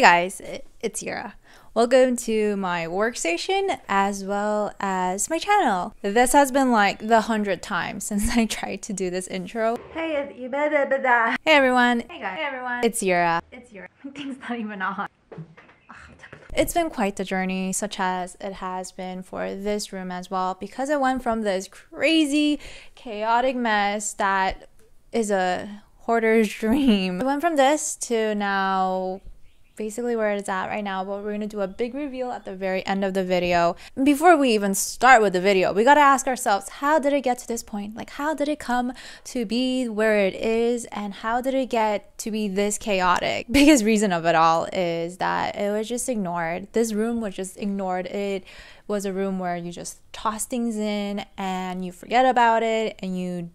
Hey guys, it's Yura. Welcome to my workstation as well as my channel. This has been like the 100th time since I tried to do this intro. Hey everyone. Hey guys. Hey everyone. It's Yura. It's Yura. Things not even on. It's been quite the journey, such as it has been for this room as well, because it went from this crazy, chaotic mess that is a hoarder's dream. It went from this to now basically where it's at right now, but we're going to do a big reveal at the very end of the video. Before we even start with the video, we got to ask ourselves, how did it get to this point? Like, how did it come to be where it is, and how did it get to be this chaotic? Biggest reason of it all is that it was just ignored. This room was just ignored. It was a room where you just toss things in and you forget about it, and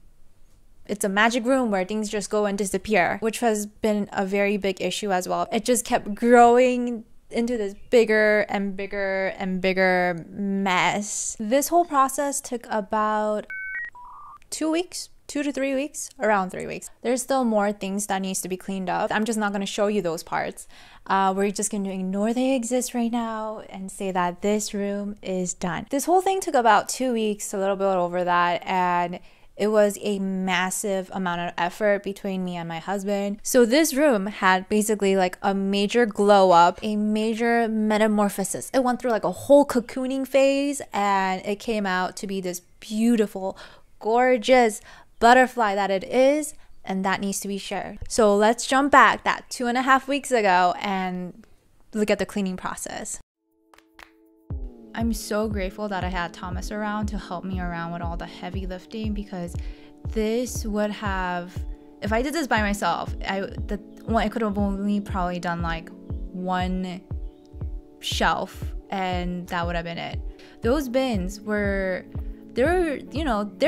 it's a magic room where things just go and disappear, which has been a very big issue as well. It just kept growing into this bigger and bigger and bigger mess. This whole process took about 2 weeks, 2 to 3 weeks, around 3 weeks. There's still more things that needs to be cleaned up. I'm just not going to show you those parts. We're just going to ignore they exist right now and say that this room is done. This whole thing took about 2 weeks, a little bit over that, and it was a massive amount of effort between me and my husband. So this room had basically like a major glow up, a major metamorphosis. It went through like a whole cocooning phase, and it came out to be this beautiful, gorgeous butterfly that it is, and that needs to be shared. So let's jump back that 2.5 weeks ago and look at the cleaning process. I'm so grateful that I had Thomas around to help me around with all the heavy lifting, because this would have, if I did this by myself, I could have only probably done like one shelf, and that would have been it. Those bins they're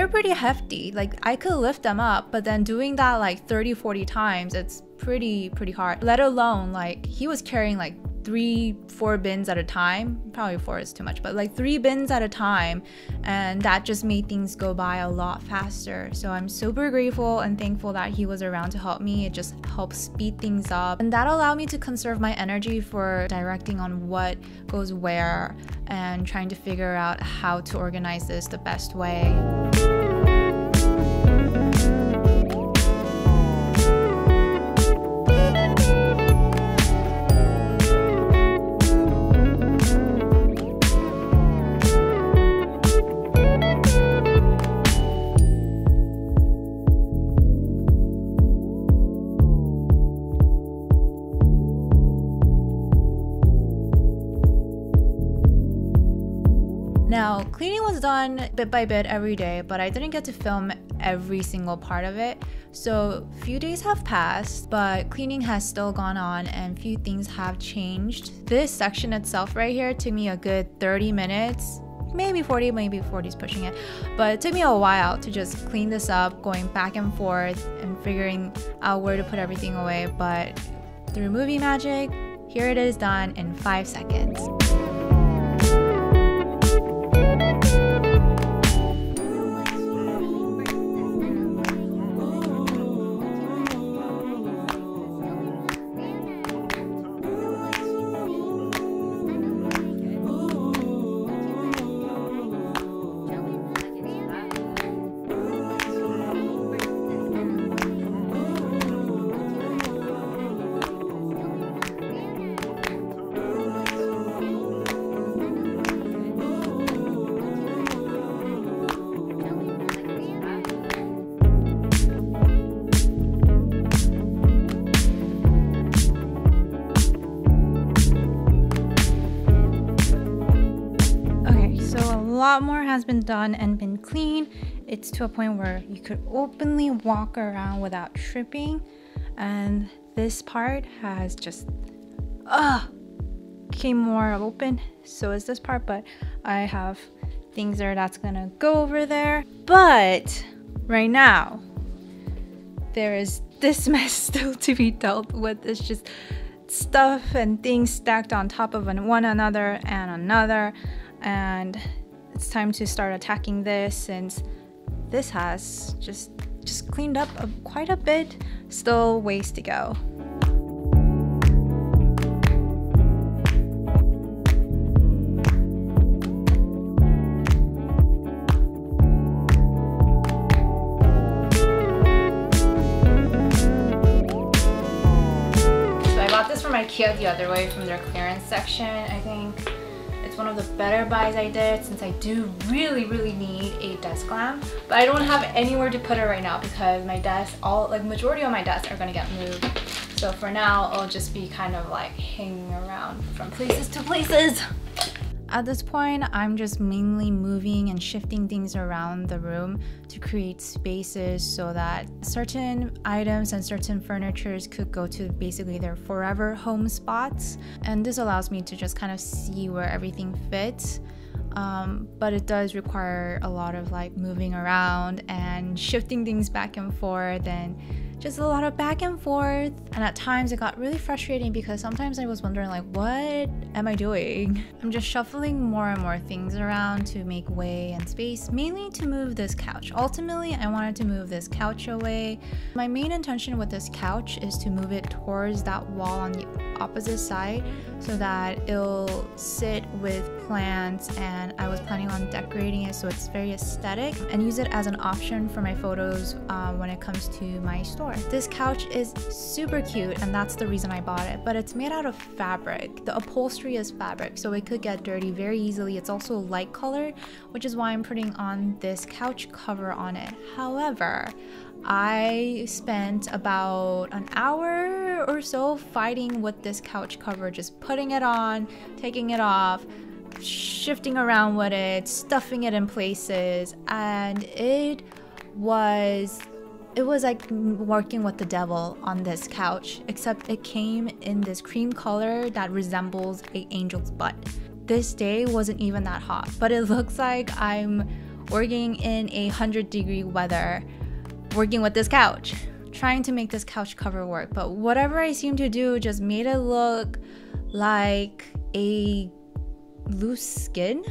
pretty hefty. Like, I could lift them up, but then doing that like 30-40 times, it's pretty hard. Let alone, like, he was carrying like 3-4 bins at a time. Probably 4 is too much, but like 3 bins at a time, and that just made things go by a lot faster. So I'm super grateful and thankful that he was around to help me. It just helps speed things up, and that allowed me to conserve my energy for directing on what goes where and trying to figure out how to organize this the best way. Now, cleaning was done bit by bit every day, but I didn't get to film every single part of it. So a few days have passed, but cleaning has still gone on and few things have changed. This section itself right here took me a good 30 minutes, maybe 40, maybe 40 is pushing it. But it took me a while to just clean this up, going back and forth and figuring out where to put everything away. But through movie magic, here it is done in 5 seconds. A lot more has been done and been clean. It's to a point where you could openly walk around without tripping, and this part has just came more open. So is this part, but I have things there that's gonna go over there. But right now there is this mess still to be dealt with. It's just stuff and things stacked on top of one another and another, and it's time to start attacking this, since this has just cleaned up quite a bit. Still ways to go. IKEA the other way from their clearance section. I think it's one of the better buys I did, since I do really need a desk lamp, but I don't have anywhere to put it right now because my desk, majority of my desks are gonna get moved. So for now, I'll just be kind of like hanging around from places to places. At this point, I'm just mainly moving and shifting things around the room to create spaces so that certain items and certain furnitures could go to basically their forever home spots. And this allows me to just kind of see where everything fits. But it does require a lot of like moving around and shifting things back and forth, and just a lot of back and forth. And at times it got really frustrating because sometimes I was wondering like, what am I doing? I'm just shuffling more and more things around to make way and space, mainly to move this couch. Ultimately, I wanted to move this couch away. My main intention with this couch is to move it towards that wall on the opposite side so that it'll sit with plants, and I was planning on decorating it so it's very aesthetic and use it as an option for my photos when it comes to my store. This couch is super cute, and that's the reason I bought it, but it's made out of fabric. The upholstery is fabric, so it could get dirty very easily. It's also light colored, which is why I'm putting on this couch cover on it. However, I spent about an hour or so fighting with this couch cover, just putting it on, taking it off, shifting around with it, stuffing it in places, and it was like working with the devil on this couch, except it came in this cream color that resembles an angel's butt. This day wasn't even that hot, but it looks like I'm working in 100-degree weather, working with this couch, trying to make this couch cover work. But whatever I seemed to do just made it look like a loose skin.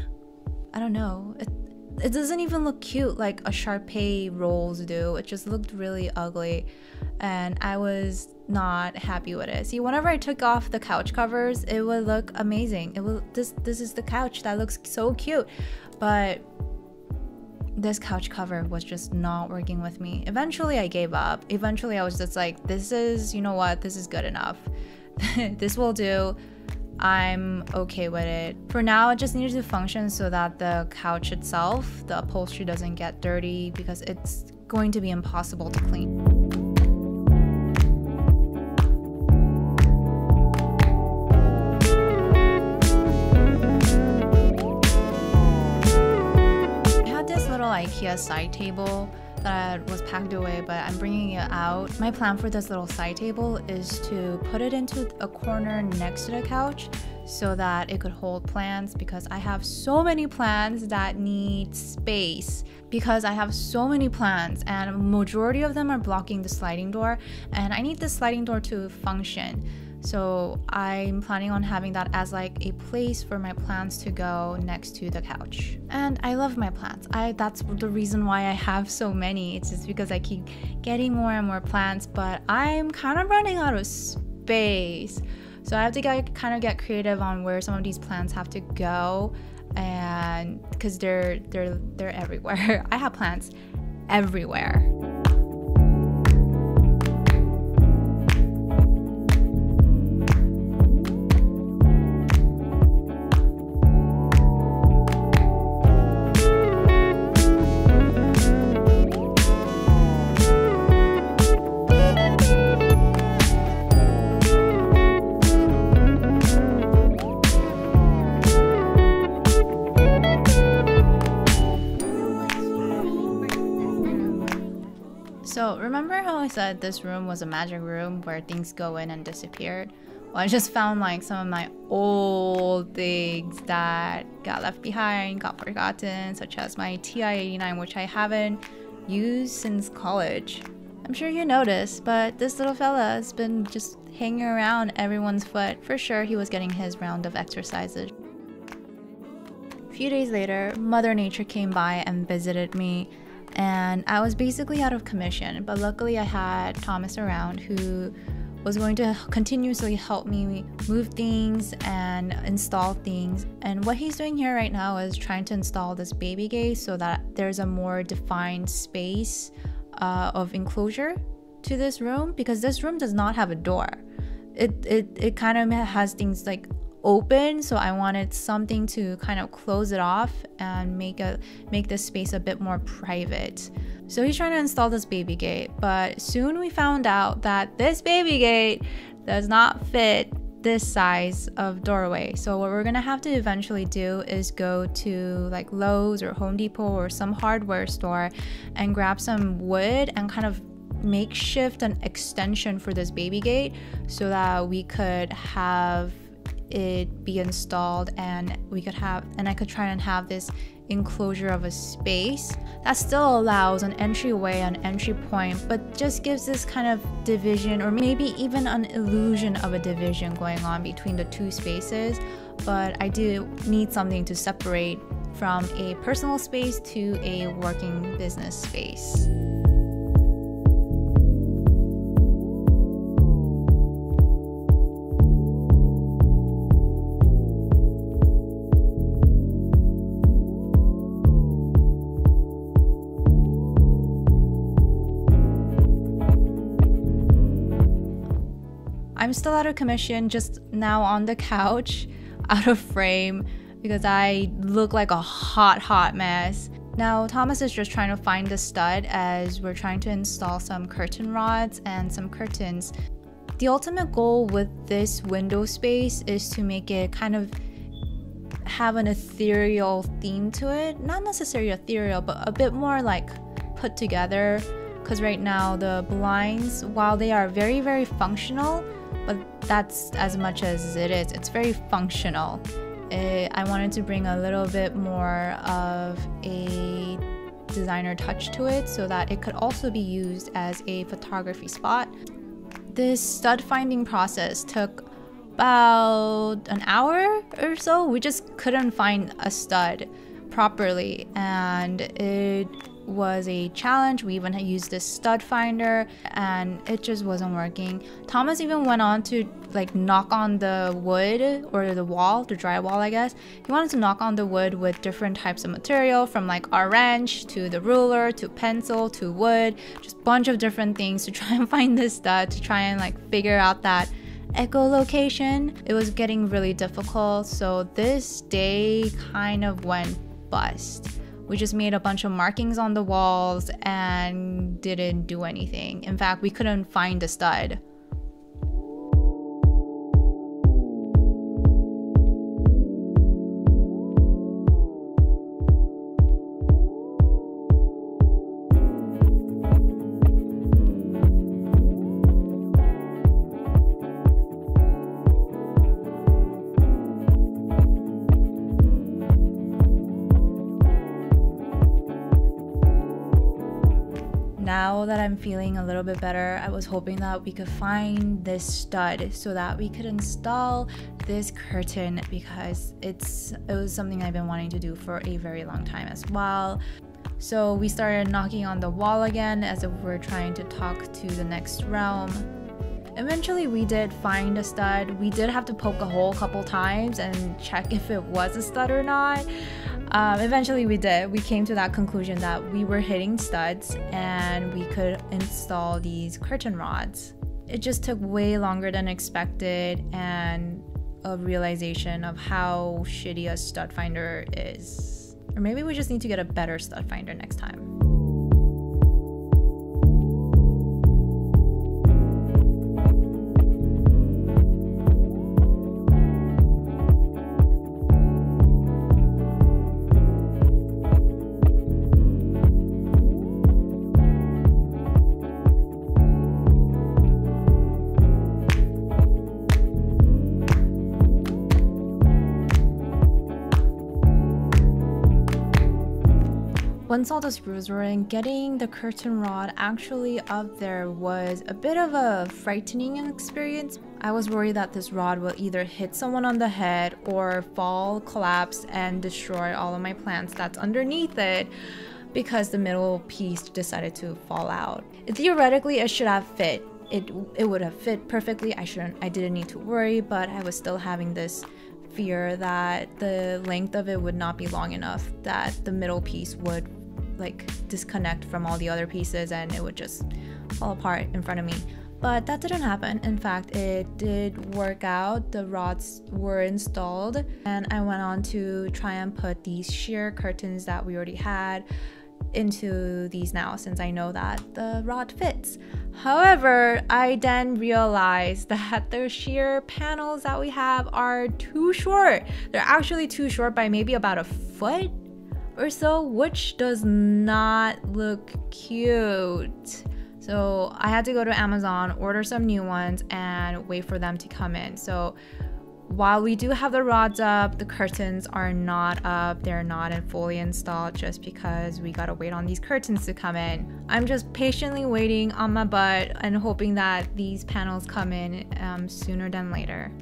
I don't know. It doesn't even look cute like a Sharpay rolls do. It just looked really ugly, and I was not happy with it. See, whenever I took off the couch covers, it would look amazing. This is the couch that looks so cute, but this couch cover was just not working with me. Eventually I gave up. Eventually I was just like, this is, you know what, this is good enough. This will do. I'm okay with it. For now, it just needs to function so that the couch itself, the upholstery, doesn't get dirty, because it's going to be impossible to clean. I had this little IKEA side table that was packed away, but I'm bringing it out. My plan for this little side table is to put it into a corner next to the couch so that it could hold plants, because I have so many plants that need space. Because I have so many plants and a majority of them are blocking the sliding door, and I need the sliding door to function. So I'm planning on having that as like a place for my plants to go next to the couch. And I love my plants. That's the reason why I have so many. It's just because I keep getting more and more plants, but I'm kind of running out of space. So I have to get creative on where some of these plants have to go, and because they're everywhere. I have plants everywhere. So remember how I said this room was a magic room where things go in and disappeared? Well, I just found like some of my old things that got left behind, got forgotten, such as my TI-89, which I haven't used since college. I'm sure you noticed, but this little fella has been just hanging around everyone's foot. For sure, he was getting his round of exercises. A few days later, Mother Nature came by and visited me, and I was basically out of commission, but luckily I had Thomas around who was going to continuously help me move things and install things. And what he's doing here right now is trying to install this baby gate so that there's a more defined space of enclosure to this room, because this room does not have a door. it kind of has things like open, so I wanted something to kind of close it off and make this space a bit more private. So he's trying to install this baby gate, but soon we found out that this baby gate does not fit this size of doorway. So what we're gonna have to eventually do is go to like Lowe's or Home Depot or some hardware store and grab some wood and kind of makeshift an extension for this baby gate so that we could have it be installed, and I could try and have this enclosure of a space that still allows an entryway, an entry point, but just gives this kind of division, or maybe even an illusion of a division going on between the two spaces. But I do need something to separate from a personal space to a working business space. I'm still out of commission, just now on the couch, out of frame, because I look like a hot mess. Now Thomas is just trying to find the stud as we're trying to install some curtain rods and some curtains. The ultimate goal with this window space is to make it kind of have an ethereal theme to it. Not necessarily ethereal, but a bit more like put together, because right now the blinds, while they are very functional, but that's as much as it is. It's very functional. I wanted to bring a little bit more of a designer touch to it so that it could also be used as a photography spot. This stud finding process took about an hour or so. We just couldn't find a stud properly, and it was a challenge. We even used this stud finder and it just wasn't working. Thomas even went on to like knock on the wood or the wall, the drywall I guess. He wanted to knock on the wood with different types of material, from like our wrench to the ruler to pencil to wood, just a bunch of different things to try and find this stud, to try and like figure out that echolocation. It was getting really difficult, so this day kind of went bust. We just made a bunch of markings on the walls and didn't do anything. In fact, we couldn't find a stud. Now that I'm feeling a little bit better, I was hoping that we could find this stud so that we could install this curtain, because it was something I've been wanting to do for a very long time as well. So we started knocking on the wall again as if we're trying to talk to the next realm. Eventually we did find a stud. We did have to poke a hole a couple times and check if it was a stud or not. Eventually we did. We came to that conclusion that we were hitting studs and we could install these curtain rods. It just took way longer than expected, and a realization of how shitty a stud finder is. Or maybe we just need to get a better stud finder next time. Once all the screws were in, getting the curtain rod actually up there was a bit of a frightening experience. I was worried that this rod will either hit someone on the head or fall, collapse, and destroy all of my plants that's underneath it, because the middle piece decided to fall out. Theoretically, it should have fit. It would have fit perfectly. I didn't need to worry, but I was still having this fear that the length of it would not be long enough, that the middle piece would like disconnect from all the other pieces and it would just fall apart in front of me. but that didn't happen. In fact, it did work out. The rods were installed, and I went on to try and put these sheer curtains that we already had into these now, since I know that the rod fits. However, I then realized that the sheer panels that we have are too short. They're actually too short by maybe about a foot or so, which does not look cute. So I had to go to Amazon, order some new ones, and wait for them to come in. So while we do have the rods up, the curtains are not up. They're not fully installed just because we gotta wait on these curtains to come in. I'm just patiently waiting on my butt and hoping that these panels come in sooner than later.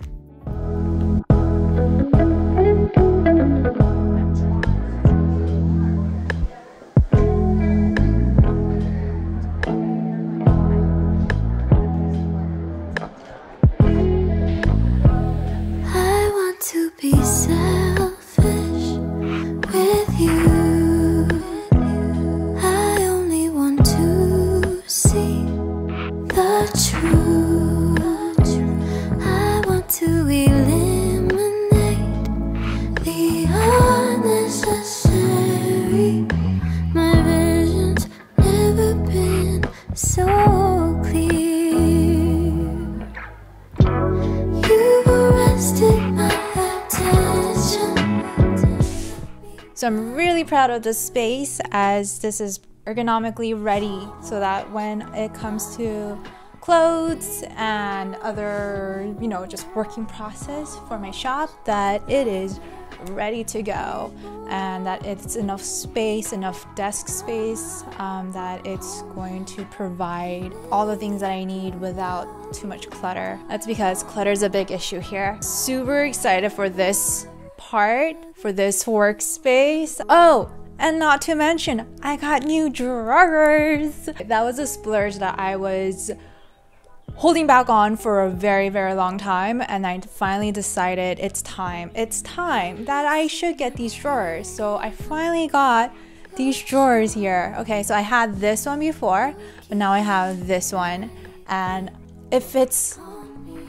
To be selfish with you, I only want to see the truth. I want to eliminate the unnecessary. My vision's never been so clear. You've arrested my So I'm really proud of this space, as this is ergonomically ready so that when it comes to clothes and other, just working process for my shop, that it is ready to go, and that it's enough space, enough desk space, that it's going to provide all the things that I need without too much clutter. That's because clutter is a big issue here. Super excited for this part, for this workspace. Oh, and not to mention, I got new drawers. That was a splurge that I was holding back on for a very, very long time, and I finally decided it's time that I should get these drawers. So I finally got these drawers here. Okay, so I had this one before, but now I have this one, and it fits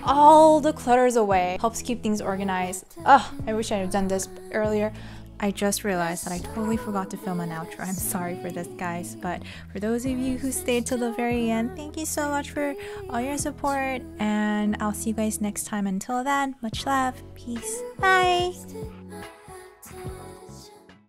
all the clutters away, helps keep things organized. I wish I had done this earlier. I just realized that I totally forgot to film an outro. I'm sorry for this, guys, but for those of you who stayed till the very end, thank you so much for all your support, and I'll see you guys next time. Until then, much love, peace, bye.